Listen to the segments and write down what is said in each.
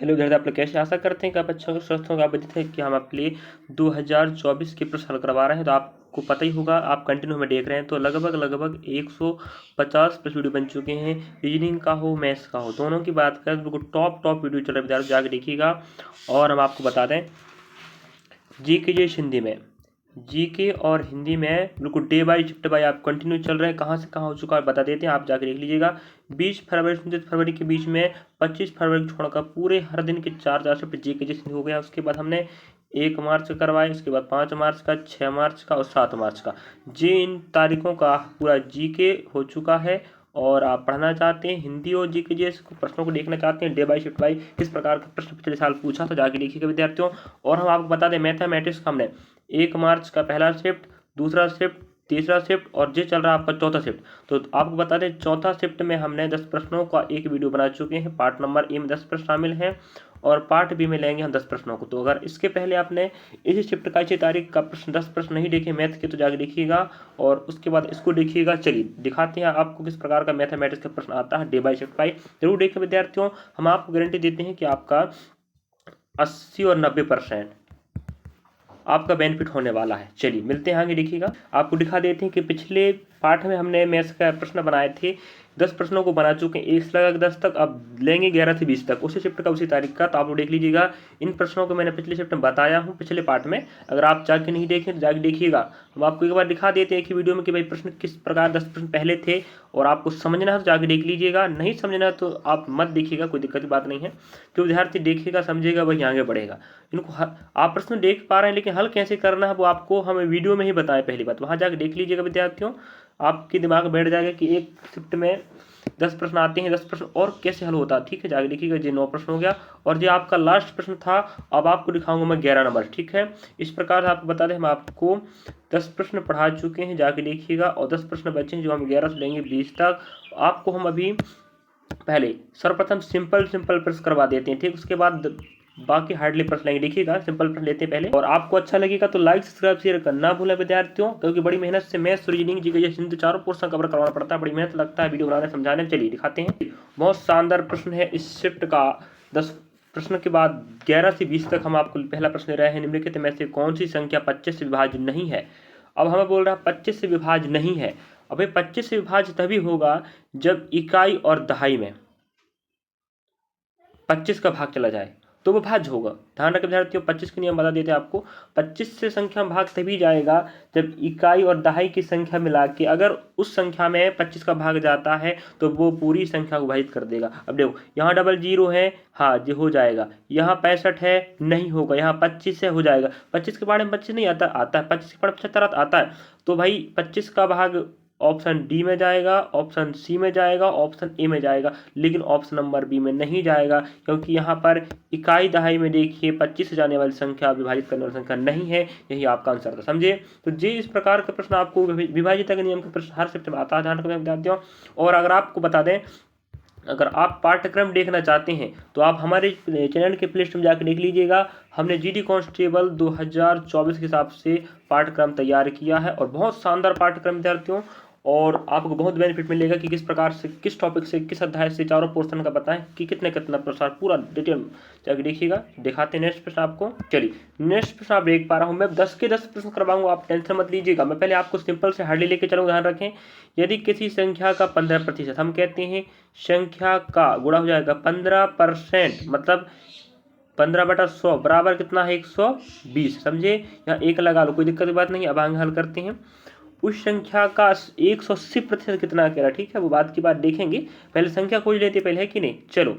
Hello विद्यार्थी, आप लोग कैसे? आशा करते हैं कि आप अच्छे स्वस्थ होंगे। आप बताते हैं कि हम आपके लिए 2024 के प्रश्न हल करवा रहे हैं। तो आपको पता ही होगा, आप कंटिन्यू में देख रहे हैं तो लगभग 150 प्लस वीडियो बन चुके हैं। रीजनिंग का हो, मैथ्स का हो, दोनों की बात करें तो बिल्कुल टॉप वीडियो चल रहा है विद्यार्थी, जाकर देखिएगा। और हम आपको बता दें, जीके हिंदी में, जीके और हिंदी में बिल्कुल डे बाई शिफ्ट बाई आप कंटिन्यू चल रहे हैं। कहाँ से कहाँ हो चुका है बता देते हैं, आप जाकर देख लीजिएगा। 20 फरवरी से 29 फरवरी के बीच में 25 फरवरी को छोड़कर पूरे हर दिन के 4 शिफ्ट जीके हिंदी हो गया। उसके बाद हमने 1 मार्च का करवाए, उसके बाद 5 मार्च का, 6 मार्च का और 7 मार्च का। इन तारीखों का पूरा जीके हो चुका है। और आप पढ़ना चाहते हैं हिंदी और जीके प्रश्नों को देखना चाहते हैं डे बाई शिफ्ट बाई, किस प्रकार का प्रश्न पिछले साल पूछा तो जाके देखिएगा विद्यार्थियों। और हम आपको बता दें, मैथमेटिक्स का हमने 1 मार्च का पहला शिफ्ट, दूसरा शिफ्ट, तीसरा शिफ्ट और ये चल रहा है आपका चौथा शिफ्ट। तो आपको बता दें, चौथा शिफ्ट में हमने 10 प्रश्नों का एक वीडियो बना चुके हैं। पार्ट नंबर ए में 10 प्रश्न शामिल हैं और पार्ट बी में लेंगे हम 10 प्रश्नों को। तो अगर इसके पहले आपने इसी शिफ्ट का 6 तारीख का प्रश्न 10 प्रश्न नहीं देखे मैथ के, तो जाके देखिएगा और उसके बाद इसको देखिएगा। चलिए दिखाते हैं आपको किस प्रकार का मैथमेटिक्स का प्रश्न आता है डे बाई शिफ्ट बाई। जरूर देखें विद्यार्थियों, हम आपको गारंटी देते हैं कि आपका 80 और 90% आपका बेनिफिट होने वाला है। चलिए मिलते हैं आगे, देखिएगा। आपको दिखा देते हैं कि पिछले पाठ में हमने मैथ्स का प्रश्न बनाए थे। 10 प्रश्नों को बना चुके हैं, 1 से लगा 10 तक, अब लेंगे 11 से 20 तक, उसी शिफ्ट का उसी तारीख का। तो आप लोग देख लीजिएगा, इन प्रश्नों को मैंने पिछले शिफ्ट में बताया हूँ पिछले पार्ट में। अगर आप जाके नहीं देखें तो जाके देखिएगा। हम आपको एक बार दिखा देते हैं कि वीडियो में कि भाई प्रश्न किस प्रकार 10 प्रश्न पहले थे, और आपको समझना है तो जाके देख लीजिएगा, नहीं समझना है तो आप मत देखिएगा, कोई दिक्कत की बात नहीं है। जो विद्यार्थी देखेगा समझेगा वही आगे बढ़ेगा। इनको आप प्रश्न देख पा रहे हैं, लेकिन हल कैसे करना है वो आपको हमें वीडियो में ही बताएं। पहली बात वहाँ जाकर देख लीजिएगा विद्यार्थियों, आपके दिमाग में बैठ जाएगा कि एक शिफ्ट में 10 प्रश्न आते हैं, 10 प्रश्न और कैसे हल होता है। ठीक है, जाके देखिएगा। ये 9 प्रश्न हो गया और ये आपका लास्ट प्रश्न था। अब आपको दिखाऊंगा मैं 11 नंबर। ठीक है, इस प्रकार से आपको बता दें, हम आपको 10 प्रश्न पढ़ा चुके हैं, जाके देखिएगा। और 10 प्रश्न बचे हैं जो हम 11 से लेंगे 20 तक। आपको हम अभी पहले सर्वप्रथम सिंपल प्रश्न करवा देते हैं, ठीक। उसके बाद बाकी हार्डली प्रश्न लेंगे। देखिएगा, सिंपल प्रश्न लेते हैं पहले। और आपको अच्छा लगेगा तो लाइक सब्सक्राइब शेयर करना भूलें विद्यार्थियों, क्योंकि बड़ी मेहनत से मैथ्स रीजनिंग जीके हिंदी चारों पोर्शन कवर करवाना पड़ता है। बड़ी मेहनत लगता है वीडियो बनाने समझाने में। चलिए दिखाते हैं। बहुत शानदार प्रश्न है इस शिफ्ट का। 10 प्रश्न के बाद 11 से 20 तक हम आपको पहला प्रश्न ले रहे हैं। निम्नलिखित में से कौन सी संख्या 25 से विभाज्य नहीं है? अब हमें बोल रहा है 25 से विभाज्य नहीं है। अब 25 से विभाज्य तभी होगा जब इकाई और दहाई में 25 का भाग चला जाए तो वो भाज्य होगा। ध्यान रखें विद्यार्थियों, 25 के नियम बता देते हैं आपको। 25 से संख्या में भाग तभी जाएगा जब इकाई और दहाई की संख्या मिला के अगर उस संख्या में 25 का भाग जाता है तो वो पूरी संख्या को विभाजित कर देगा। अब देखो, यहाँ डबल जीरो है, हाँ जी हो जाएगा। यहाँ 65 है, नहीं होगा। यहाँ 25 है, हो जाएगा। 25 के बारे में 25 नहीं आता है। 25 के बारे में 75 आता है। तो भाई 25 का भाग ऑप्शन डी में जाएगा, ऑप्शन सी में जाएगा, ऑप्शन ए में जाएगा, लेकिन ऑप्शन नंबर बी में नहीं जाएगा, क्योंकि यहाँ पर इकाई दहाई में देखिए 25 से जाने वाली संख्या विभाजित करने वाली संख्या नहीं है। यही आपका आंसर था, समझे। तो ये इस प्रकार का प्रश्न आपको विभाजित के नियम का प्रश्न हर शिफ्ट में आता है, ध्यान रखना विद्यार्थियों। और अगर आपको बता दें, अगर आप पाठ्यक्रम देखना चाहते हैं तो आप हमारे चैनल के प्ले स्टोर में जाकर देख लीजिएगा। हमने जीडी कांस्टेबल 2024 के हिसाब से पाठ्यक्रम तैयार किया है और बहुत शानदार पाठ्यक्रम विद्यार्थियों। और आपको बहुत बेनिफिट मिलेगा कि किस प्रकार से, किस टॉपिक से, किस अध्याय से चारों पोर्शन का बताएं कि कितना प्रसार, पूरा डिटेल जाकर देखिएगा। दिखाते हैं नेक्स्ट प्रश्न आपको। चलिए नेक्स्ट प्रश्न आप देख पा रहा हूँ, मैं 10 के 10 प्रश्न करवाऊंगा, आप टेंशन मत लीजिएगा। मैं पहले आपको सिंपल से हार्डली लेके चलूँगा। ध्यान रखें, यदि किसी संख्या का 15%, हम कहते हैं संख्या का गुणा हो जाएगा 15%, मतलब 15/100 बराबर कितना है 120, समझे। यहाँ एक लगा लो, कोई दिक्कत की बात नहीं। अब आगे हल करते हैं। उस संख्या का 180% कितना कह रहा, ठीक है, वो बात की बात देखेंगे। पहले संख्या खोज लेते पहले, है कि नहीं। चलो,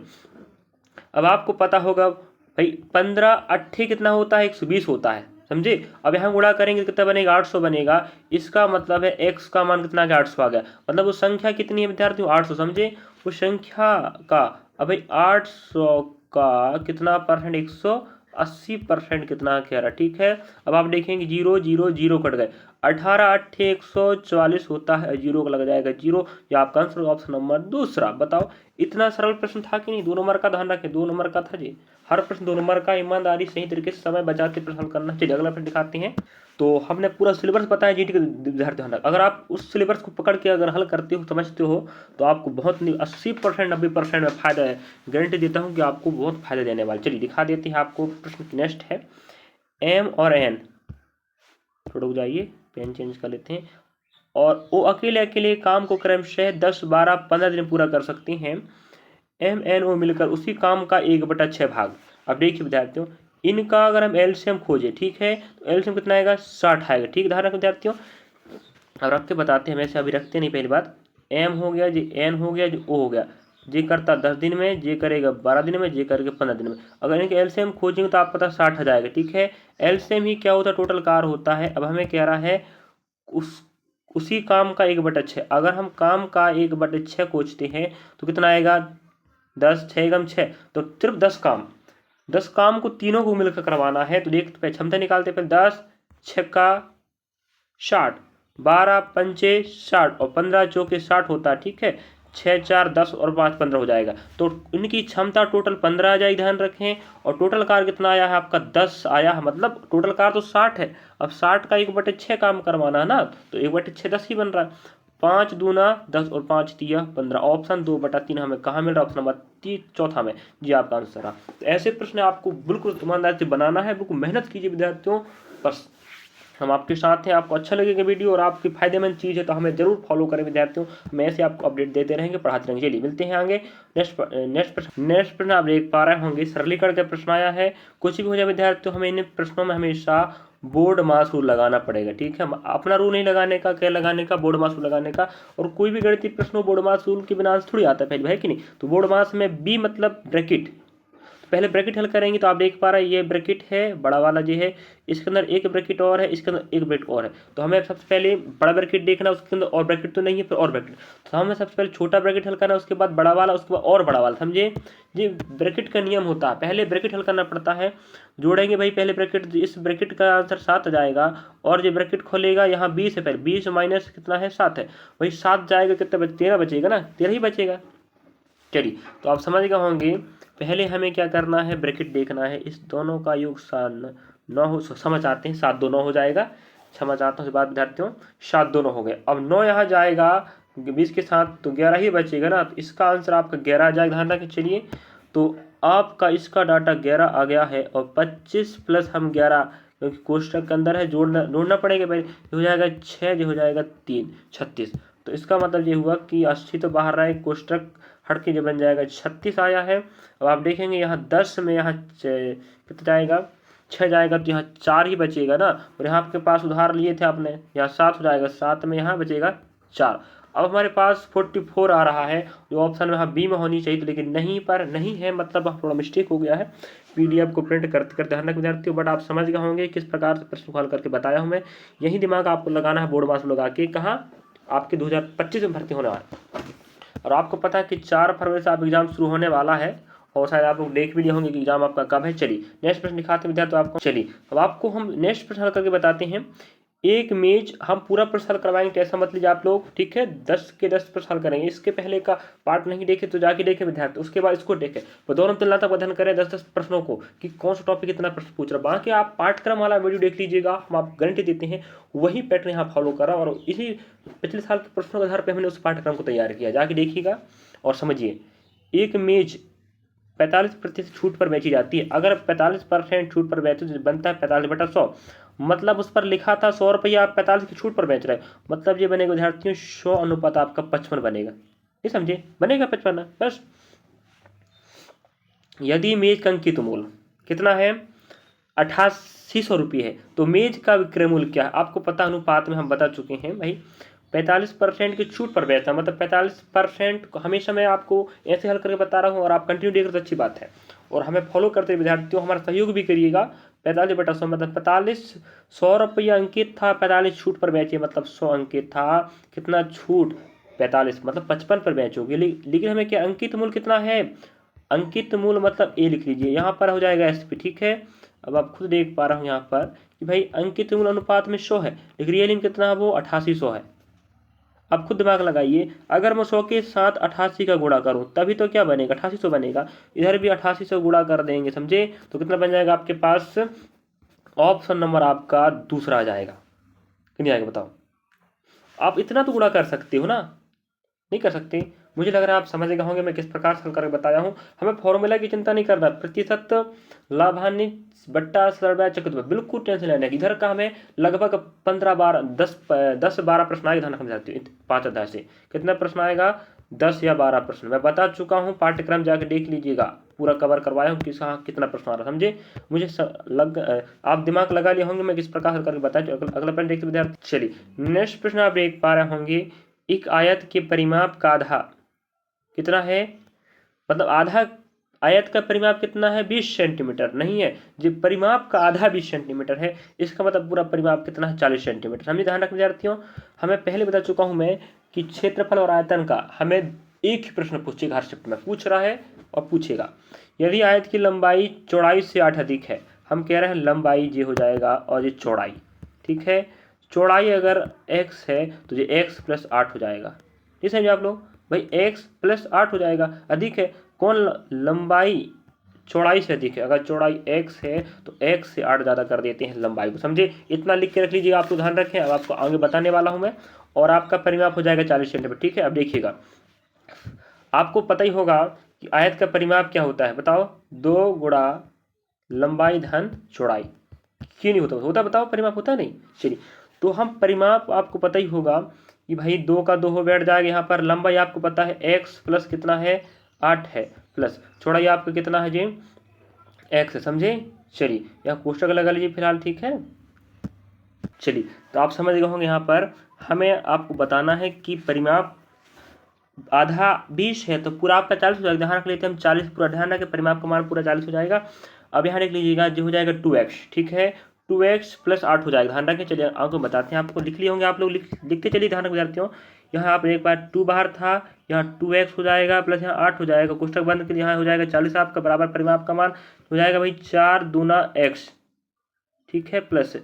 अब आपको पता होगा भाई 15 8 कितना होता है 120 होता है, समझे। अब यहाँ गुणा करेंगे कितना बनेगा 800 बनेगा। इसका मतलब है x का मान कितना गया 800 आ गया, मतलब वो संख्या कितनी है विद्यार्थियों 800, समझे। उस संख्या का अब भाई 800 का कितना परसेंट 180% कितना कह रहा, ठीक है। अब आप देखेंगे 0 0 0 कट गए। 18 8 144 होता है, जीरो का लग जाएगा जीरो। या आपका आंसर ऑप्शन नंबर दूसरा। बताओ इतना सरल प्रश्न था कि नहीं? 2 नंबर का ध्यान रखें, 2 नंबर का था जी। हर प्रश्न 2 नंबर का। ईमानदारी सही तरीके से समय बचाते प्रश्न करना चाहिए। अगला प्रश्न दिखाते हैं। तो हमने पूरा सिलेबस बताया जीटी के विद्यार्थी। अगर आप उस सिलेबस को पकड़ के अगर हल करते हो, समझते हो, तो आपको बहुत 80% 90% में फायदा है। गारंटी देता हूँ कि आपको बहुत फायदा देने वाला। चलिए दिखा देते हैं आपको। प्रश्न नेक्स्ट है एम और एन। थोड़ा रुक जाइए, पेन चेंज कर लेते हैं। और वो अकेले अकेले काम को क्रमशः 10 12 15 दिन पूरा कर सकती हैं। एम एन ओ मिलकर उसी काम का 1/6 भाग। अब देखिए विद्यार्थियों, इनका अगर हम एलसीएम खोजे, ठीक है, तो एलसीएम कितना आएगा? 60 आएगा। ठीक, ध्यान रखें विद्यार्थियों। अब रख के बताते हैं, वैसे अभी रखते नहीं। पहली बात, एम हो गया जी, एन हो गया जी, ओ हो गया। जे करता 10 दिन में, जे करेगा 12 दिन में, जे करेगा 15 दिन में। अगर इनके एलसीएम खोजेंगे तो आप पता 60 आ जाएगा। ठीक है, एलसीएम ही क्या होता है? टोटल कार होता है। अब हमें कह रहा है उसी काम का 1/6। अगर हम काम का 1/6 खोजते हैं तो कितना आएगा? 10 6 एकम 6, तो सिर्फ 10 काम को तीनों को मिलकर करवाना है। तो देख क्षमता निकालते पहले। 10 छक्का 60, 12 पंचे 60 और 15 चौके 60 होता है। ठीक है, 6 4 10 और 5 15 हो जाएगा। तो इनकी क्षमता टोटल 15 आ जाएगी। ध्यान रखें। और टोटल कार कितना आया है आपका? 10 आया है। मतलब टोटल कार तो 60 है। अब 60 का 1/6 काम करवाना है ना, तो 1/6 10 ही बन रहा है। 5 दूना 10 और 5 तिया 15। ऑप्शन 2/3 हमें कहाँ मिल रहा है? ऑप्शन नंबर चौथा में जी आपका आंसर रहा। तो ऐसे प्रश्न आपको बिल्कुल ईमानदारी से बनाना है। बिल्कुल मेहनत कीजिए विद्यार्थियों। बस हम आपके साथ हैं। आपको अच्छा लगेगा वीडियो और आपकी फायदेमंद चीज़ है तो हमें जरूर फॉलो करें विद्यार्थियों। हम ऐसे आपको अपडेट देते रहेंगे, पढ़ाते रहेंगे। चलिए मिलते हैं आगे। नेक्स्ट प्रश्न आप देख पा रहे होंगे, सरलीकरण का प्रश्न आया है। कुछ भी हो जाए विद्यार्थियों, हमें इन प्रश्नों में हमेशा बोर्ड मास रूल लगाना पड़ेगा। ठीक है, अपना रूल नहीं लगाने का, क्या लगाने का? बोर्ड मास रूल लगाने का। और कोई भी गणितीय प्रश्न बोर्ड मास रूल के बिना थोड़ी आता है पहले, है कि नहीं? तो बोर्ड मास में बी मतलब ब्रैकेट। पहले ब्रैकेट हल करेंगे तो आप देख पा रहे हैं ये ब्रैकेट है बड़ा वाला जो है, इसके अंदर एक ब्रैकेट और है, इसके अंदर एक ब्रैकेट और है। तो हमें सबसे पहले बड़ा ब्रैकेट देखना, उसके अंदर और ब्रैकेट तो नहीं है, फिर और ब्रैकेट। तो हमें सबसे पहले छोटा ब्रैकेट हल करना, उसके बाद बड़ा वाला, उसके बाद और बड़ा वाला। समझे? ये ब्रैकेट का नियम होता है, पहले ब्रैकेट हल करना पड़ता है। जोड़ेंगे भाई पहले ब्रैकेट, इस ब्रैकेट का आंसर 7 आ जाएगा। और जो ब्रैकेट खोलेगा यहाँ 20 है, पहले 20 माइनस कितना है? 7 है। वही 7 जाएगा कितना? 13 बचेगा ना, 13 ही बचेगा। चलिए, तो आप समझ गए होंगे। पहले हमें क्या करना है? ब्रैकेट देखना है। इस दोनों का योग 9 हो, समझ आते हैं, 7 2 9 हो जाएगा। क्षमा चाहता हूँ इस बात विद्यार्थियों, 7 2 9 हो गए। अब 9 यहाँ जाएगा 20 के साथ, तो 11 ही बचेगा ना, तो इसका आंसर आपका 11 आ जाएगा। ध्यान रखें। चलिए, तो आपका इसका डाटा 11 आ गया है। और 25 प्लस हम 11, क्योंकि कोष्टक के अंदर है, जोड़ना पड़ेगा पहले। ये हो जाएगा 6, ये हो जाएगा 3, 36। तो इसका मतलब ये हुआ कि 80 तो बाहर रहा है, कोष्टक हट के जो बन जाएगा 36 आया है। अब आप देखेंगे यहाँ 10 में यहाँ कितना जाएगा? 6 जाएगा, तो यहाँ 4 ही बचेगा ना। और यहाँ आपके पास उधार लिए थे आपने, यहाँ 7 हो जाएगा, 7 में यहाँ बचेगा 4। अब हमारे पास 44 आ रहा है, जो ऑप्शन में यहाँ बी में होनी चाहिए, तो लेकिन नहीं, पर नहीं है, मतलब थोड़ा मिस्टेक हो गया है। पीडीएफ को प्रिंट करते करते ध्यान रख विद्यार्थियों। बट आप समझ गए होंगे किस प्रकार से प्रश्न हल करके बताया हूँ मैं। यही दिमाग आपको लगाना है बोर्ड मास लगा के। कहाँ? आपके 2025 में भर्ती होने वाला। और आपको पता है कि 4 फरवरी से आप एग्जाम शुरू होने वाला है। और शायद आप लोग देख भी लिए होंगे कि एग्जाम आपका कब है। चलिए नेक्स्ट प्रश्न दिखाते हैं विद्यार्थी आपको। चलिए अब आपको हम नेक्स्ट प्रश्न हल करके बताते हैं। एक मेज हम पूरा प्रश्न हल करवाएंगे, ऐसा मत लीजिए आप लोग। ठीक है, 10 के 10 प्रश्न हल करेंगे। इसके पहले का पार्ट नहीं देखे तो जाके देखे विद्यार्थी, उसके बाद इसको देखें। वो दोनों तुलना तक अध्ययन करें 10-10 प्रश्नों को, कि कौन सा टॉपिक कितना प्रश्न पूछ रहा है। बाकी आप पाठ्यक्रम वाला वीडियो देख लीजिएगा, हम आप गारंटी देते हैं वही पैटर्न यहाँ फॉलो करा। और इसी पिछले साल के प्रश्नों के आधार पर हमने उस पाठ्यक्रम को तैयार किया। जाके देखिएगा और समझिए। एक मेज 45% छूट पर बेची जाती है। अगर 45% छूट पर बेचे तो बनता है 45/100। मतलब उस पर लिखा था 100 रुपया, आप 45 की छूट पर बेच रहे हैं, मतलब ये बनेगा विद्यार्थियों 100 अनुपात आपका 55 बनेगा। ये समझे? बनेगा 55 बस। यदि मेज का अंकित मूल्य कितना है? 8800 रुपये है, तो मेज का विक्रय मूल्य क्या है? आपको पता, अनुपात में हम बता चुके हैं भाई। 45% की छूट पर बेचता, मतलब 45% हमेशा मैं आपको ऐसे हल करके बता रहा हूँ और आप कंटिन्यू देख रहे तो अच्छी बात है। और हमें फॉलो करते विद्यार्थियों, हमारा सहयोग भी करिएगा। 45/100 मतलब 45, 100 रुपया अंकित था, 45 छूट पर बेचे, मतलब 100 अंकित था, कितना छूट? 45, मतलब 55 पर बेचोगे। लेकिन हमें क्या अंकित मूल्य कितना है? अंकित मूल्य मतलब ए लिख लीजिए, यहाँ पर हो जाएगा एसपी। ठीक है, अब आप खुद देख पा रहे हो यहाँ पर कि भाई अंकित मूल अनुपात में 100 है, लेकिन रियल में कितना है, वो 8800 है। अब खुद दिमाग लगाइए, अगर मैं 100 के साथ 88 का गुणा करूं तभी तो क्या बनेगा, 8800 बनेगा। इधर भी 8800 गुणा कर देंगे, समझे, तो कितना बन जाएगा आपके पास, ऑप्शन नंबर आपका दूसरा आ जाएगा। कि नहीं आएगा बताओ। आप इतना तो गुणा कर सकते हो ना, नहीं कर सकते। मुझे लग रहा है आप समझ गए होंगे मैं किस प्रकार से हल करके बताया हूँ। हमें फॉर्मूला की चिंता नहीं करना, प्रतिशत लाभान्वित बट्टा सरल चक्रवृद्धि बिल्कुल टेंशन लेने की। इधर का हमें लगभग 10-12 प्रश्न आएगा, ध्यान रखना चाहती हूँ 5 अध्याय से। कितना प्रश्न आएगा, 10 या 12 प्रश्न। मैं बता चुका हूँ, पाठ्यक्रम जाके देख लीजिएगा, पूरा कवर करवाया हूँ कितना प्रश्न आ रहा, समझे। मुझे आप दिमाग लगा लिए होंगे मैं किस प्रकार हल करके बताया। अगला प्रश्न देखते विद्यार्थी, चलिए नेक्स्ट प्रश्न आप देख पा रहे होंगे, एक आयत के परिमाप का आधा कितना है, मतलब आधा आयत का परिमाप कितना है, 20 सेंटीमीटर नहीं है, जो परिमाप का आधा 20 सेंटीमीटर है, इसका मतलब पूरा परिमाप कितना है, 40 सेंटीमीटर। हमें ध्यान रखना विद्यार्थियों, हमें पहले बता चुका हूं मैं कि क्षेत्रफल और आयतन का हमें एक ही प्रश्न पूछेगा, हर शिफ्ट में पूछ रहा है और पूछेगा। यदि आयत की लंबाई चौड़ाई से 8 अधिक है, हम कह रहे हैं लंबाई ये हो जाएगा और ये चौड़ाई, ठीक है। चौड़ाई अगर x है तो ये x + 8 हो जाएगा, ठीक है आप लोग, भाई x + 8 हो जाएगा। अधिक है कौन, लंबाई चौड़ाई से अधिक है, अगर चौड़ाई x है तो x से 8 ज़्यादा कर देते हैं लंबाई को, समझे। इतना लिख के रख लीजिएगा, आपको ध्यान रखें, अब आपको आगे बताने वाला हूं मैं। और आपका परिमाप हो जाएगा 40 सेंटीमीटर, ठीक है। अब देखिएगा, आपको पता ही होगा कि आयत का परिमाप क्या होता है, बताओ, 2 गुणा लंबाई धन चौड़ाई। क्यों नहीं होता, होता बताओ, परिमाप होता नहीं। चलिए, तो हम परिमाप आपको पता ही होगा कि भाई 2 का 2 हो बैठ जाएगा यहाँ पर। लंबाई आपको पता है x प्लस कितना है, 8 है, प्लस चौड़ाई आपका कितना है जी, x है, समझे। चलिए यहाँ कोष्टक लगा लीजिए फिलहाल, ठीक है। चलिए, तो आप समझ गए होंगे, यहाँ पर हमें आपको बताना है कि परिमाप आधा 20 है तो पूरा आपका 40 हो जाएगा। ध्यान रख लेते हैं हम, 40 पूरा, ध्यान रखें परिमाप का मान पूरा 40 हो जाएगा। अब यहाँ देख लीजिएगा, जो हो जाएगा 2x, ठीक है, 2x + 8 हो जाएगा, ध्यान रखें। चलिए आपको बताते हैं, आपको लिख लिए होंगे आप लोग, लिखते चलिए, ध्यान रखें विद्यार्थियों। यहाँ आप एक बार 2 बाहर था, यहाँ 2x हो जाएगा प्लस यहाँ 8 हो जाएगा, कोष्टक बंद के लिए यहाँ हो जाएगा 40 आपका, बराबर परिमाप का मान हो जाएगा भाई 4 दूना x, ठीक है, प्लस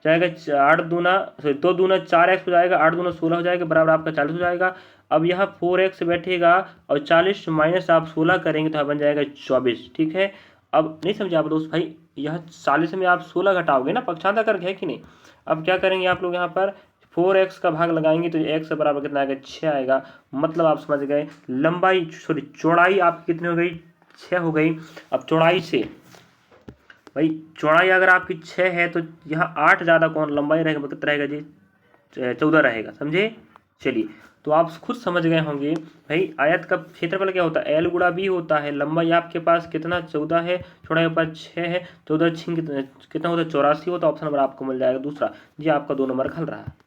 जाएगा 8 दूना 2 दूना 4x हो जाएगा, 8 दूना 16 हो जाएगा, बराबर आपका 40 हो जाएगा। अब यहाँ 4x बैठेगा और 40 माइनस आप 16 करेंगे तो यहाँ बन जाएगा 24, ठीक है। अब नहीं समझे आप दोस्त भाई, यह 40 में आप 16 घटाओगे ना, पक्षांतर करके, है कि नहीं। अब क्या करेंगे आप लोग, यहाँ पर 4x का भाग लगाएंगे तो x बराबर कितना आएगा, 6 आएगा। मतलब आप समझ गए, लंबाई सॉरी चौड़ाई आपकी कितनी हो गई, 6 हो गई। अब चौड़ाई से भाई, चौड़ाई अगर आपकी 6 है तो यहाँ 8 ज़्यादा कौन लंबाई रहेगा, कितना रहेगा जी, 14 रहेगा, समझे। चलिए, तो आप खुद समझ गए होंगे भाई, आयत का क्षेत्रफल क्या होता है, L गुणा B होता है। लंबाई आपके पास कितना, 14 है, चौड़ाई ऊपर 6 है, 14 छिंग कितना होता है, 84 होता है। ऑप्शन नंबर आपको मिल जाएगा दूसरा, जी आपका 2 नंबर खल रहा है।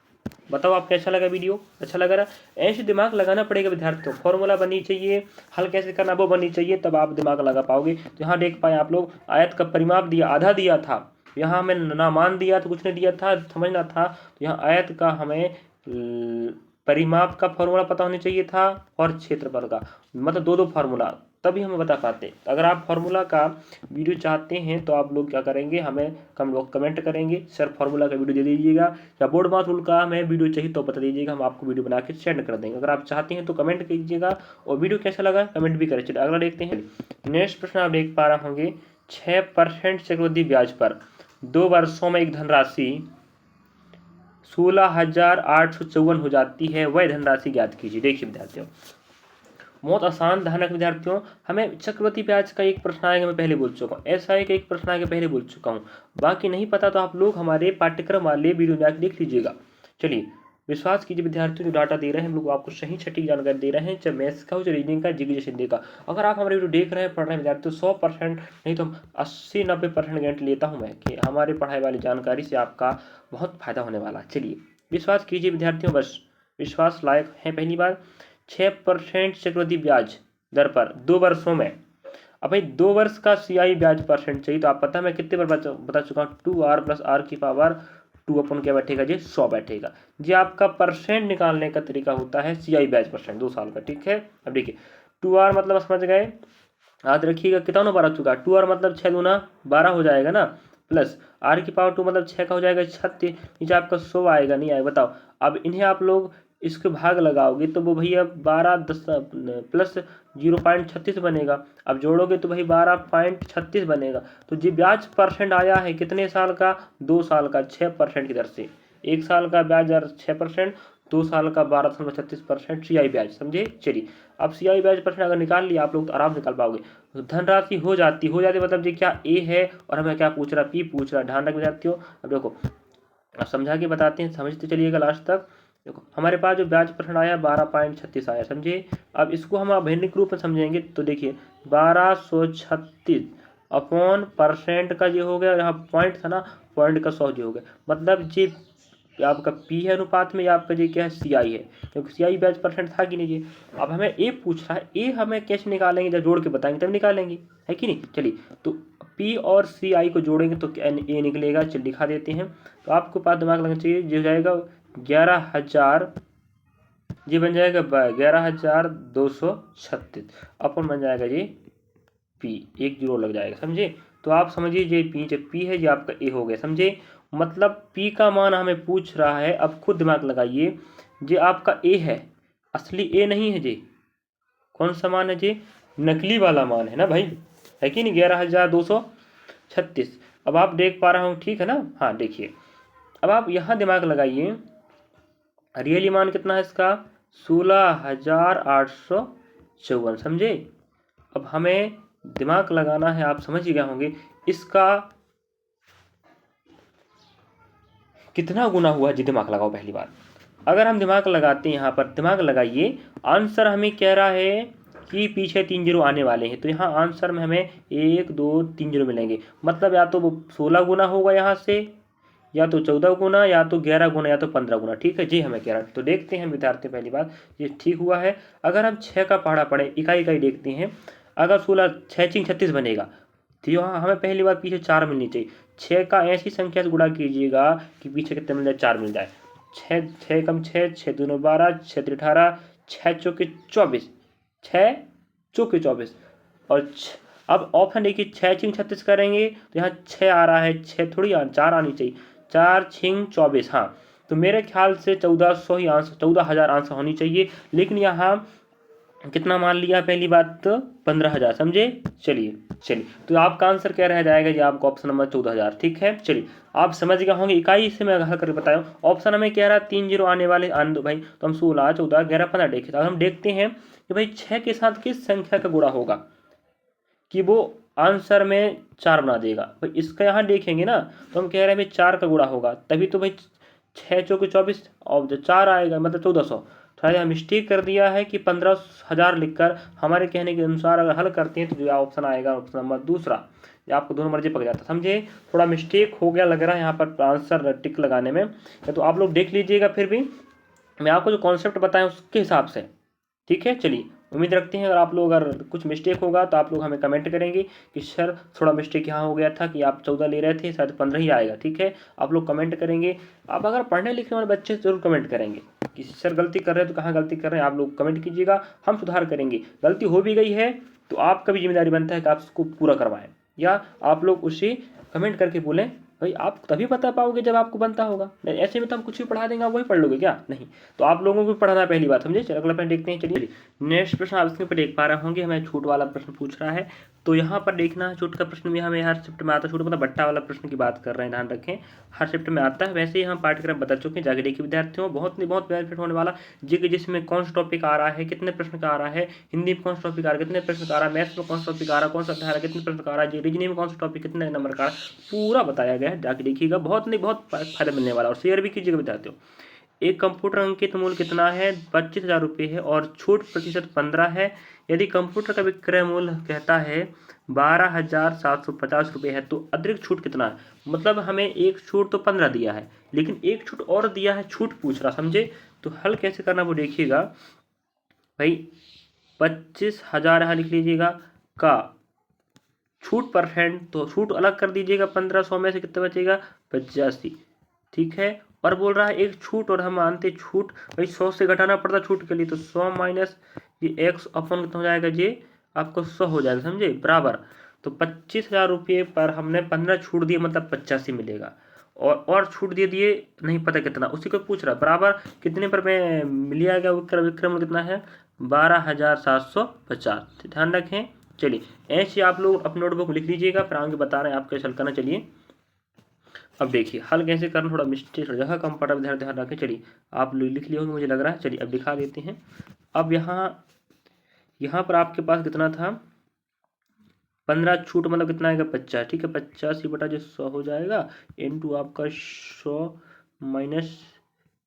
बताओ आप कैसा लगा वीडियो, अच्छा लगा रहा। ऐसे दिमाग लगाना पड़ेगा विद्यार्थियों, फॉर्मूला बननी चाहिए, हल कैसे करना वो बननी चाहिए, तब आप दिमाग लगा पाओगे। तो यहाँ देख पाए आप लोग, आयत का परिमाप दिया, आधा दिया था, यहाँ हमें ना मान दिया तो कुछ नहीं दिया था, समझना था। तो यहाँ आयत का हमें परिमाप का फॉर्मूला पता होना चाहिए था और क्षेत्रफल का, मतलब 2 फार्मूला, तभी हमें बता पाते। अगर आप फार्मूला का वीडियो चाहते हैं तो आप लोग क्या करेंगे, हमें कमेंट करेंगे, सर फार्मूला का वीडियो दे दीजिएगा, या बोर्ड मास रूल का हमें वीडियो चाहिए तो बता दीजिएगा, हम आपको वीडियो बना के सेंड कर देंगे। अगर आप चाहते हैं तो कमेंट कीजिएगा, और वीडियो कैसा लगा कमेंट भी करें। चलिए अगला देखते हैं। नेक्स्ट प्रश्न आप देख पा रहे होंगे, 6% चक्रवृद्धि ब्याज पर 2 वर्षों में एक धनराशि 16,854 हो जाती है, वह धनराशि ज्ञात कीजिए। देखिए विद्यार्थियों, बहुत आसान, ध्यान रखें विद्यार्थियों, हमें चक्रवृद्धि ब्याज का एक प्रश्न आएगा, मैं पहले बोल चुका हूँ, ऐसा है कि एक प्रश्न आएगा, पहले बोल चुका हूँ। बाकी नहीं पता तो आप लोग हमारे पाठ्यक्रम वाले वीडियो में आकर देख लीजिएगा। चलिए, विश्वास कीजिए विद्यार्थियों, जो डाटा दे रहे हैं हम लोग आपको सही सटीक जानकारी दे रहे हैं, चाहे मैथ्स का हो, चाहे रीजनिंग का, जीके हिंदी का। अगर आप हमारे वीडियो देख रहे हैं, पढ़ रहे हैं विद्यार्थियों, 100% नहीं तो 80-90% गारंटी लेता हूँ मैं कि हमारे पढ़ाई वाली जानकारी से आपका बहुत फायदा होने वाला है। चलिए विश्वास कीजिए विद्यार्थियों, बस विश्वास लायक है। पहली बार 6% चक्रवृद्धि ब्याज दर पर 2 वर्षों में। अब भाई 2 वर्ष का CI ब्याज परसेंट चाहिए, तो आप पता है मैं कितने बार बता चुका हूँ, 2r + r की पावर 2 अपन क्या बैठेगा जी, 100 बैठेगा जी। आपका परसेंट निकालने का तरीका होता है CI ब्याज परसेंट 2 साल का, ठीक है। अब देखिए 2r मतलब समझ गए, याद रखिएगा कितना बार आ चुका है, 2r मतलब 6 दूना 12 हो जाएगा ना, प्लस आर की पावर 2 मतलब 6 का हो जाएगा 36, नीचे आपका 100 आएगा, नहीं आएगा बताओ। अब इन्हें आप लोग इसके भाग लगाओगे तो वो भैया 12 10 प्लस 0.36 बनेगा। अब जोड़ोगे तो भाई 12.36 बनेगा। तो जी ब्याज परसेंट आया है कितने साल का, 2 साल का 6% की दर से। 1 साल का ब्याज दर 6%, 2 साल का 12.36% CI ब्याज, समझे। चलिए अब CI ब्याज परसेंट अगर निकाल लिया आप लोग तो आराम से निकाल पाओगे। तो धनराशि हो जाती मतलब जी क्या ए है और हमें क्या पूछ रहा, पी पूछ रहा, ध्यान रख विद्यार्थियों। अब देखो अब समझा के बताते हैं, समझते चलिएगा लास्ट तक। देखो हमारे पास जो ब्याज परसेंट आया 12.36 आया, समझे। अब इसको हम अभिन्निक रूप में समझेंगे तो देखिए 1236 अपॉन परसेंट का ये हो गया, यहाँ पॉइंट था ना, पॉइंट का 100 जो हो गया, मतलब जी आपका पी है अनुपात में, या आपका जी क्या है CI है, क्योंकि CI ब्याज परसेंट था कि नहीं जी। अब हमें ए पूछ रहा है, ए हमें कैसे निकालेंगे, जब जोड़ के बताएंगे तब निकालेंगे, है कि नहीं। चलिए तो पी और CI को जोड़ेंगे तो ए निकलेगा, चलिए दिखा देते हैं। तो आपको पास दिमाग लगना चाहिए, जो जाएगा 11,000, ये बन जाएगा 11,236 अपन बन जाएगा जी पी, एक जीरो लग जाएगा, समझे। तो आप समझिए ये पी है, ये आपका ए हो गया, समझे। मतलब पी का मान हमें पूछ रहा है, अब खुद दिमाग लगाइए, ये आपका ए है, असली ए नहीं है जी। कौन सा मान है जी, नकली वाला मान है ना भाई, है कि नहीं, 11,236। अब आप देख पा रहा हूँ, ठीक है ना। हाँ देखिए अब आप यहाँ दिमाग लगाइए, रियली मान कितना है इसका, 16,854, समझे। अब हमें दिमाग लगाना है, आप समझ ही गए होंगे इसका कितना गुना हुआ जी, दिमाग लगाओ पहली बार। अगर हम दिमाग लगाते हैं, यहाँ पर दिमाग लगाइए, आंसर हमें कह रहा है कि पीछे 3 जीरो आने वाले हैं, तो यहाँ आंसर में हमें 1 2 3 जीरो मिलेंगे, मतलब या तो वो 16 गुना होगा यहाँ से, या तो 14 गुना, या तो 11 गुना, या तो 15 गुना, ठीक है जी हमें कह रहा है। तो देखते हैं विद्यार्थी, पहली बात ये ठीक हुआ है। अगर हम 6 का पहाड़ा पढ़े इकाई इकाई देखते हैं, अगर 16 6 36 बनेगा, तो यहाँ हमें पहली बार पीछे 4 मिलनी चाहिए। 6 का ऐसी संख्या से गुणा कीजिएगा कि पीछे कितने मिल जाए, 4 मिल जाए। 6 6 कम 6 6 दूनो 12 6 3 18 6 चौके 24 6 चौके 24 और अब ऑप्शन देखिए 6 छिंग 36 करेंगे तो यहाँ 6 आ रहा है, 6 थोड़ी 4 आनी चाहिए, 4 छिंग 24। हाँ तो मेरे ख्याल से 1400 ही आंसर, 14,000 आंसर होनी चाहिए, लेकिन यहाँ कितना मान लिया, पहली बात तो 15,000, समझे। चलिए तो आपका आंसर क्या रह जाएगा जी, आपका ऑप्शन नंबर 14,000, ठीक है। चलिए आप समझ गए होंगे, इकाई से मैं हल करके बताया। ऑप्शन हमें कह रहा है 3 जीरो आने वाले, आने दो भाई, तो हम 16 14 11 15 देखे, तो हम देखते हैं कि भाई 6 के साथ किस संख्या का गुणा होगा कि वो आंसर में 4 बना देगा। भाई इसका यहाँ देखेंगे ना, तो हम कह रहे हैं भाई 4 का गुणा होगा, तभी तो भाई 6 चौके 24 और जो 4 आएगा मतलब 1400। थोड़ा यहाँ मिस्टेक कर दिया है कि 15,000 लिखकर, हमारे कहने के अनुसार अगर हल करते हैं तो जो ऑप्शन आएगा ऑप्शन नंबर दूसरा, या आपको दोनों मर्जी पक जाता, समझे। थोड़ा मिस्टेक हो गया लग रहा है यहाँ पर आंसर टिक लगाने में, तो आप लोग देख लीजिएगा, फिर भी मैं आपको जो कॉन्सेप्ट बताया उसके हिसाब से, ठीक है। चलिए उम्मीद रखते हैं, अगर आप लोग अगर कुछ मिस्टेक होगा तो आप लोग हमें कमेंट करेंगे कि सर थोड़ा मिस्टेक यहाँ हो गया था कि आप 14 ले रहे थे, शायद 15 ही आएगा, ठीक है। आप लोग कमेंट करेंगे, आप अगर पढ़ने लिखने वाले बच्चे जरूर कमेंट करेंगे कि सर गलती कर रहे हैं तो कहाँ गलती कर रहे हैं, आप लोग कमेंट कीजिएगा, हम सुधार करेंगे। गलती हो भी गई है तो आपका भी जिम्मेदारी बनता है कि आप उसको पूरा करवाएं, या आप लोग उसे कमेंट करके बोलें, भाई आप तभी बता पाओगे जब आपको बनता होगा, ऐसे में तो हम कुछ भी पढ़ा देंगे, आप वही पढ़ लोगे क्या, नहीं। तो आप लोगों को पढ़ाना पहली बात, समझे। चलो अगला प्रश्न देखते हैं। चलिए नेक्स्ट प्रश्न आप स्क्रीन पर देख पा रहे होंगे, हमें छूट वाला प्रश्न पूछ रहा है, तो यहाँ पर देखना है, छूट का प्रश्न भी हमें हर शिफ्ट में आता है, छूट मतलब बट्टा वाला प्रश्न की बात कर रहे हैं, ध्यान रखें हर शिफ्ट में आता है। वैसे ही हम पाठ्यक्रम बता चुके हैं, जाके देखिए विद्यार्थियों, बहुत बेनिफिट होने वाला जी के, जिसमें कौन सा टॉपिक आ रहा है, कितने प्रश्न का आ रहा है, हिंदी में कौन सा टॉपिक आ रहा है, कितने प्रश्न का आ रहा है, मैथ्स में कौन सा टॉपिक आ रहा है, कौन सा अध्याय आ रहा है, कितने प्रश्न का आ रहा है, रीजनिंग में कौन सा टॉपिक कितने नंबर का आ रहा है, पूरा बताया गया है, जाके देखिएगा, बहुत फायदा मिलने वाला। और शेयर भी कीजिएगा विद्यार्थियों। एक कंप्यूटर अंकित मूल्य कितना है, 25,000 रुपये है और छूट प्रतिशत 15 है। यदि कंप्यूटर का विक्रय मूल्य कहता है 12,750 रुपये है, तो अतिरिक्त छूट कितना है, मतलब हमें एक छूट तो 15 दिया है, लेकिन एक छूट और दिया है, छूट पूछ रहा, समझे। तो हल कैसे करना वो देखिएगा भाई, 25,000 यहाँ लिख लीजिएगा का छूट परसेंट, तो छूट अलग कर दीजिएगा, 1500 में से कितना बचेगा, 85, ठीक है। और बोल रहा है एक छूट, और हम मानते छूट भाई 100 से घटाना पड़ता छूट के लिए, तो 100 माइनस ये x अपन कितना हो जाएगा जी, आपको 100 हो जाएगा, समझे, बराबर तो 25,000 रुपये पर हमने 15 छूट दिए, मतलब 85 मिलेगा। और छूट दे दिए नहीं पता कितना, उसी को पूछ रहा बराबर कितने पर मैं मिल जाएगा। विक्रम कितना है 12,750। ध्यान रखें। चलिए ऐसे आप लोग अपनी नोटबुक में लिख लीजिएगा, फिर आगे बता रहे हैं आप कैसे हल करना। चलिए अब देखिए हल कैसे करना, थोड़ा मिस्टेक जगह कम पड़ा, ध्यान रखें। चलिए आप लिख लिए होंगे मुझे लग रहा है। चलिए अब दिखा देते हैं। अब यहाँ पर आपके पास कितना था 15 छूट, मतलब कितना आएगा 50। ठीक है 85 बटा जो 100 हो जाएगा इनटू आपका 100 माइनस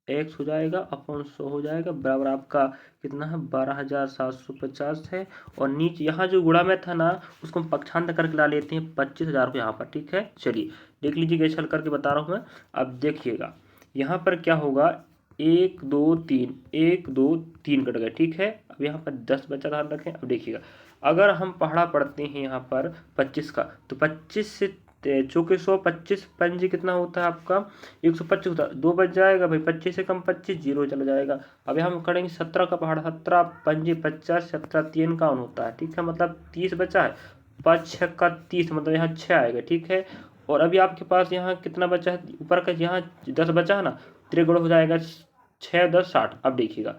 एक्स हो जाएगा अपॉन 100 हो जाएगा, बराबर आपका कितना है 12,750 है। और नीचे यहाँ जो गुणा में था ना उसको हम पक्षांतर करके ला लेते हैं 25,000 को यहाँ पर। ठीक है चलिए देख लीजिए कैसे हल करके बता रहा हूँ मैं। अब देखिएगा यहाँ पर क्या होगा 1 2 3 1 2 3 कट गए। ठीक है अब यहाँ पर 10 बचा, ध्यान रखें। अब देखिएगा अगर हम पहाड़ा पढ़ते हैं यहाँ पर 25 का, तो 25 से चौके 100 25 पंजी कितना होता है आपका 125 होता है, 2 बच जाएगा भाई, 25 से कम 25 जीरो चला जाएगा। अब यहाँ हम करेंगे 17 का पहाड़ा, 17 पंजी 50, 17 3 काउन होता है। ठीक है मतलब 30 बचा है, 5 6 का 30, मतलब यहाँ 6 आएगा। ठीक है और अभी आपके पास यहाँ कितना बचा है ऊपर का, यहाँ 10 बचा है ना, त्रिगुण हो जाएगा 6 10 60। अब देखिएगा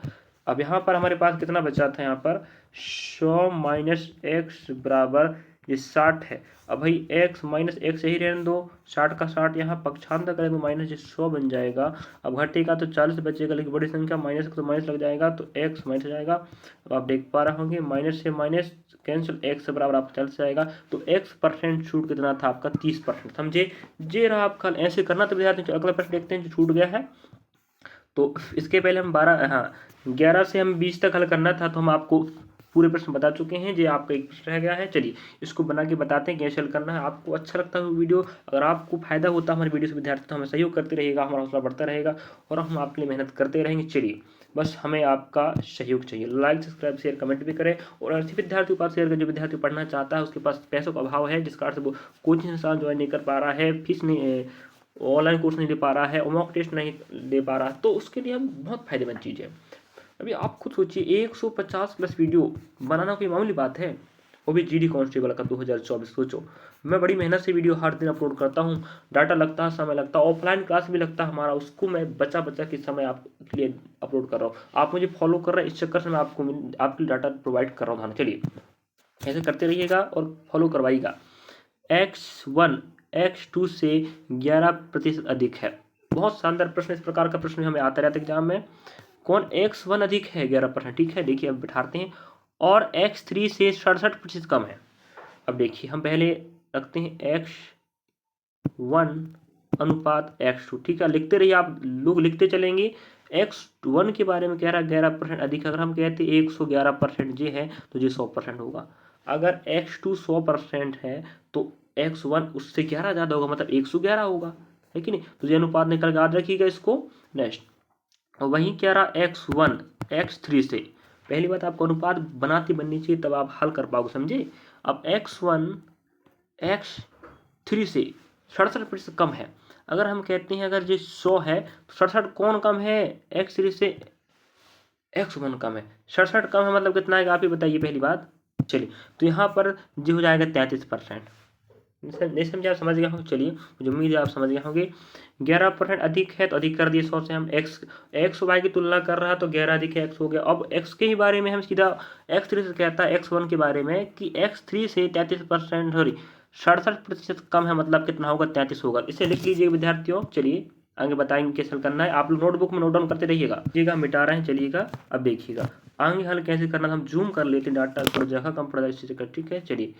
अब यहाँ पर हमारे पास कितना बचा था यहाँ पर 100 माइनस एक्स बराबर ये 60 है। अब भाई x माइनस एक्स यही रहने दो, 60 का 60 यहाँ पक्षांतर करें तो माइनस 100 बन जाएगा। अब घटेगा तो 40 बचेगा, लेकिन बड़ी संख्या माइनस तो माइनस लग जाएगा तो x माइनस हो जाएगा। अब आप देख पा रहे होंगे माइनस से माइनस कैंसिल, x बराबर आपको 40 आएगा। तो x% छूट कितना था आपका 30%। समझे जे रहा आपका। ऐसे करना तो विद्यार्थी अगला प्रश्न देखते हैं जो छूट गया है। तो इसके पहले हम 11 से हम 20 तक हल करना था, तो हम आपको पूरे प्रश्न बता चुके हैं। जो आपका एक प्रश्न रह गया है, चलिए इसको बना के बताते हैं कैसे हल करना है। आपको अच्छा लगता है वीडियो, अगर आपको फायदा होता है हमारी वीडियो से विद्यार्थी, तो हमें सहयोग करते रहेगा, हमारा हौसला बढ़ता रहेगा और हम आपके लिए मेहनत करते रहेंगे। चलिए बस हमें आपका सहयोग चाहिए, लाइक सब्सक्राइब शेयर कमेंट भी करें। और ऐसे विद्यार्थियों के पास शेयर करें जो विद्यार्थी पढ़ना चाहता है, उसके पास पैसों का अभाव है, जिस कारण से वो कोचिंग संस्थान ज्वाइन नहीं कर पा रहा है, फीस नहीं, ऑनलाइन कोर्स नहीं दे पा रहा है और मॉक टेस्ट नहीं दे पा रहा है, तो उसके लिए हम बहुत फायदेमंद चीज़ है। अभी आप खुद सोचिए 150 प्लस वीडियो बनाना कोई मामूली बात है, वो भी जीडी कांस्टेबल का 2024। सोचो मैं बड़ी मेहनत से वीडियो हर दिन अपलोड करता हूँ, डाटा लगता है, समय लगता है, ऑफलाइन क्लास भी लगता है हमारा, उसको मैं बचा के समय आपके लिए अपलोड कर रहा हूँ। आप मुझे फॉलो कर रहे हैं, इस चक्कर से मैं आपके डाटा प्रोवाइड कर रहा हूँ। चलिए ऐसे करते रहिएगा और फॉलो करवाइएगा। x1 x2 से 11% अधिक है। बहुत शानदार प्रश्न, इस प्रकार का प्रश्न हमें आता रहता है एग्जाम में। कौन x1 अधिक है 11%। ठीक है देखिए अब बिठाते हैं। और x3 से 67% कम है। अब देखिए हम पहले रखते हैं x1 अनुपात x2। ठीक है लिखते रहिए, आप लोग लिखते चलेंगे। x1 के बारे में कह रहा है 11% अधिक। अगर हम कहते 111% ये है तो ये 100% होगा। अगर x2 100% है तो x1 उससे 11 ज़्यादा होगा, मतलब 111 होगा, है कि नहीं। तो ये अनुपात निकल के याद रखिएगा इसको। नेक्स्ट और वहीं कह रहा x1 x3 से, पहली बात आपको अनुपात बनाती बननी चाहिए तब आप हल कर पाओगे, समझे। अब x1 x3 से 67% कम है। अगर हम कहते हैं अगर ये 100 है तो 67 कौन कम है, x3 से x1 कम है। 67 कम है मतलब कितना है आप ही बताइए पहली बात। चलिए तो यहाँ पर जो हो जाएगा 33%। नहीं समझे आप, समझ गए होंगे। चलिए मुझे उम्मीद है आप समझ गए होंगे। 11% अधिक है तो अधिक कर दिए 100 से हम। एक्स वाई की तुलना कर रहा है तो 11 अधिक है, एक्स हो गया। अब एक्स के ही बारे में हम सीधा x3 से कहता है x1 के बारे में कि x3 से 33% सॉरी 67% कम है, मतलब कितना होगा 33 होगा। इसे लिख लीजिए विद्यार्थियों। चलिए आगे बताएंगे कैसे हल करना है, आप लोग नोटबुक में नोट डाउन करते रहिएगा। मिटा रहे हैं चलिएगा। अब देखिएगा आगे हल कैसे करना, हम जूम कर लेते हैं डाटा, थोड़ा जगह कम पड़ जाए। ठीक है चलिए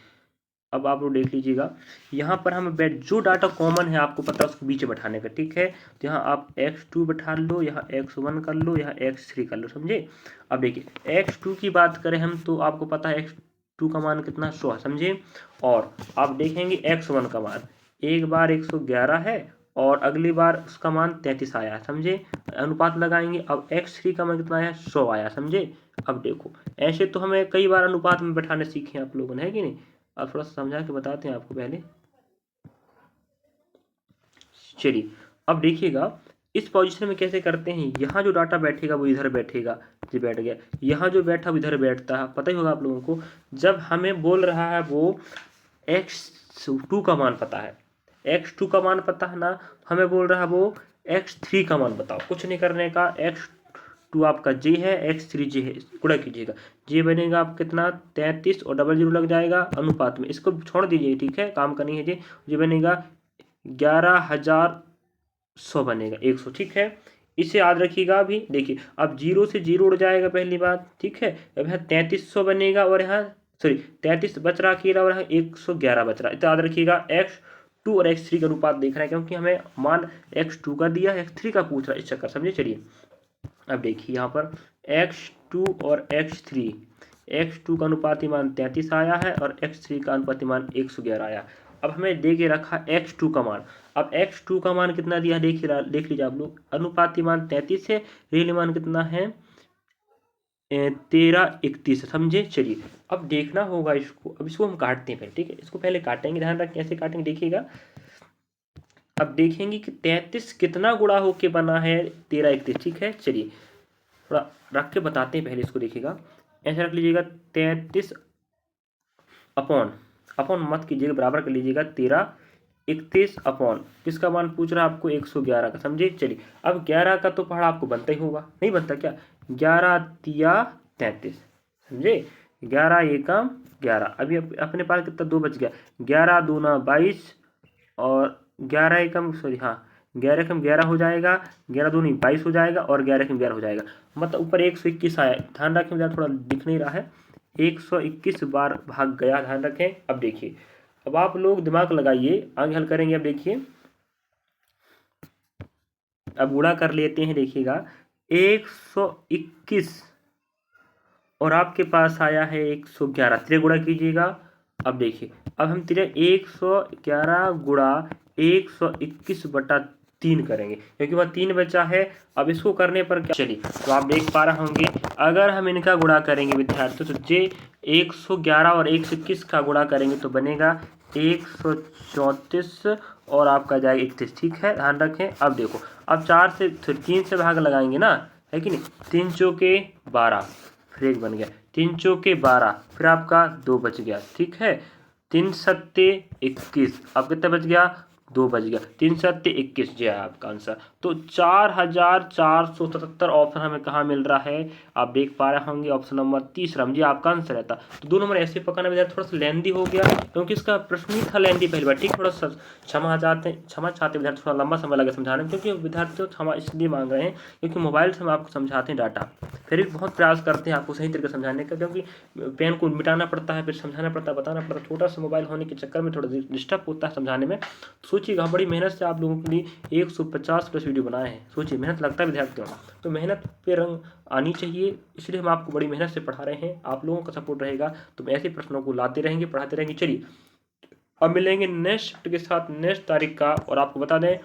अब आप लोग देख लीजिएगा। यहाँ पर हम जो डाटा कॉमन है आपको पता है उसको बीच में बैठाने का। ठीक है तो यहाँ आप x2 बैठा लो, यहाँ x1 कर लो, यहाँ x3 कर लो, समझे। अब देखिए x2 की बात करें हम तो आपको पता है x2 का मान कितना 100 है, समझे। और आप देखेंगे x1 का मान एक बार 111 है और अगली बार उसका मान 33 आया, समझे। अनुपात लगाएंगे, अब x3 का मान कितना आया 100 आया, समझे। अब देखो ऐसे तो हमें कई बार अनुपात में बैठाने सीखे आप लोगों ने, है कि नहीं। अब थोड़ा सा समझा के बताते हैं आपको पहले। चलिए अब देखिएगा इस पोजीशन में कैसे करते हैं। यहाँ जो डाटा बैठेगा वो इधर बैठेगा, ये बैठ गया। यहाँ जो बैठा वो इधर बैठता है, पता ही होगा आप लोगों को। जब हमें बोल रहा है वो x2 का मान पता है, x2 का मान पता है ना, हमें बोल रहा है वो x3 का मान बताओ। कुछ नहीं करने का, x2 आपका j है, x3 j है, गुणा कीजिएगा, j बनेगा आप कितना 33 और डबल जीरो लग जाएगा अनुपात में, इसको छोड़ दीजिए, ठीक है, काम का नहीं है जी बनेगा 11,100 बनेगा 100, ठीक है। इसे याद रखिएगा। अभी देखिए अब जीरो से जीरो उड़ जाएगा पहली बात, ठीक है। अब यहाँ 3300 बनेगा और यहाँ सॉरी 33 बच रहा अकेला और यहाँ 111 बच रहा है। तो याद रखिएगा x2 और x3 का अनुपात देख रहे हैं, क्योंकि हमें मान x2 का दिया है, x3 का पूछ रहा है, इस चक्कर समझे। चलिए अब देखिए यहाँ पर x2 और x3, x2 का अनुपाती मान 33 आया है और x3 का अनुपाती मान 111 आया। अब हमें दे के रखा x2 का मान, अब x2 का मान कितना दिया देख लीजिए आप लोग, अनुपाती मान 33 है, रियल मान कितना है 1331, समझे। चलिए अब देखना होगा इसको, अब इसको हम काटते हैं पहले, ठीक है, इसको पहले काटेंगे, ध्यान रखें कैसे काटेंगे देखिएगा। अब देखेंगे कि 33 कितना गुणा होके बना है 1331, ठीक है। चलिए थोड़ा रख के बताते हैं, पहले इसको देखिएगा, ऐसे रख लीजिएगा 33 अपॉन मत कीजिएगा, बराबर कर लीजिएगा 1331 अपॉन किसका मान पूछ रहा है आपको 111 का, समझे। चलिए अब 11 का तो पहाड़ा आपको बनता ही होगा, नहीं बनता क्या, 11 तिया 33, समझे, 11 एकम 11, अभी अपने पास कितना 2 बच गया, 11 दूना 22 और 11 एकम सॉरी हाँ 11 एकम 11 हो जाएगा, 11 दूनी 22 हो जाएगा और 11 एकम 11 हो जाएगा, मतलब ऊपर 121 आया। ध्यान रखें, मुझे थोड़ा दिख नहीं रहा है, 121 बार भाग गया, ध्यान रखें। अब देखिए, अब आप लोग दिमाग लगाइए, आगे हल करेंगे। अब देखिए, अब गुणा कर लेते हैं, देखिएगा 121 और आपके पास आया है 111, तिरे गुणा कीजिएगा। अब देखिए, अब हम तिरे 111 गुणा 121/3 करेंगे, क्योंकि वह 3 बचा है। अब इसको करने पर क्या, चलिए तो आप देख पा रहे होंगे, अगर हम इनका गुणा करेंगे विद्यार्थियों, तो जे 111 और 121 का गुणा करेंगे तो बनेगा 134 और आपका जाएगा 31, ठीक है, ध्यान रखें। अब देखो, अब 3 से भाग लगाएंगे ना, है कि नहीं, 3 चौके 12, फिर 1 बन गया, 3 चौके 12, फिर आपका 2 बच गया, ठीक है, 3 सत्ते 21, अब कितना बच गया 2 बच गया, 3 सत्ते 21 जो है आपका आंसर। तो 4477 ऑप्शन हमें कहाँ मिल रहा है, आप देख पा रहे होंगे ऑप्शन नंबर 30 जी आपका आंसर रहता। तो 2 नंबर ऐसे पकाना विद्यार्थी थोड़ा सा लेंदी हो गया, क्योंकि इसका प्रश्न ही था लेंदी पहली बार, ठीक, थोड़ा सा क्षमा चाहते विद्यार्थी, थोड़ा लंबा समय लगे समझाने में, क्योंकि विद्यार्थी क्षमा इसलिए मांग रहे हैं क्योंकि मोबाइल से हम आपको समझाते हैं डाटा, फिर भी बहुत प्रयास करते हैं आपको सही तरीके से समझाने का, क्योंकि पेन को मिटाना पड़ता है, फिर समझाना पड़ता है, बताना पड़ता है, छोटा सा मोबाइल होने के चक्कर में थोड़ा डिस्टर्ब होता है समझाने में। सोचिएगा, बड़ी मेहनत से आप लोगों के लिए 150+ वीडियो बनाए हैं, सोचिए मेहनत लगता है विद्यार्थियों, तो मेहनत पे रंग आनी चाहिए, इसलिए हम आपको बड़ी मेहनत से पढ़ा रहे हैं। आप लोगों का सपोर्ट रहेगा तो ऐसे प्रश्नों को लाते रहेंगे, पढ़ाते रहेंगे। चलिए अब मिलेंगे नेक्स्ट शिफ्ट के साथ नेक्स्ट तारीख का, और आपको बता दें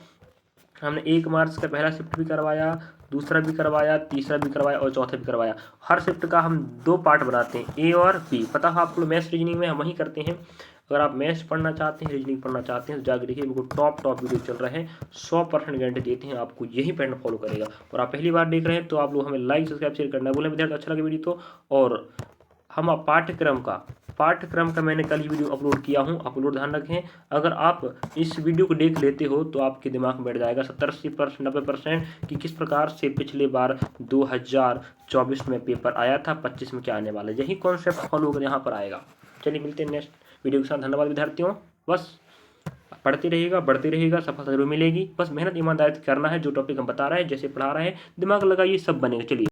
हमने 1 मार्च का पहला शिफ्ट भी करवाया, दूसरा भी करवाया, तीसरा भी करवाया और चौथा भी करवाया। हर शिफ्ट का हम 2 पार्ट बनाते हैं, ए और बी, पता है आपको, मैथ्स रीजनिंग में हम वही करते हैं। अगर आप मैथ्स पढ़ना चाहते हैं, रीजनिंग पढ़ना चाहते हैं तो जाकर देखिए, बिल्कुल टॉप वीडियो चल रहे हैं, 100% गारंटी देते हैं आपको, यही पैटर्न फॉलो करेगा। और आप पहली बार देख रहे हैं तो आप लोग हमें लाइक सब्सक्राइब शेयर करना बोले विद्यार्थी, अच्छा लगे वीडियो तो। और हम पाठ्यक्रम का मैंने कल ही वीडियो अपलोड किया हूँ, अपलोड ध्यान रखें। अगर आप इस वीडियो को देख लेते हो तो आपके दिमाग में बैठ जाएगा 70-80% 90% कि किस प्रकार से पिछले बार 2024 में पेपर आया था, 25 में क्या आने वाला है, यही कॉन्सेप्ट फॉलो कर यहाँ पर आएगा। चलिए मिलते हैं नेक्स्ट वीडियो के साथ, धन्यवाद विद्यार्थियों। बस पढ़ते रहिएगा, बढ़ते रहिएगा, सफलता जरूर मिलेगी, बस मेहनत ईमानदारी करना है, जो टॉपिक हम बता रहे हैं, जैसे पढ़ा रहे हैं, दिमाग लगाइए, सब बनेगा। चलिए।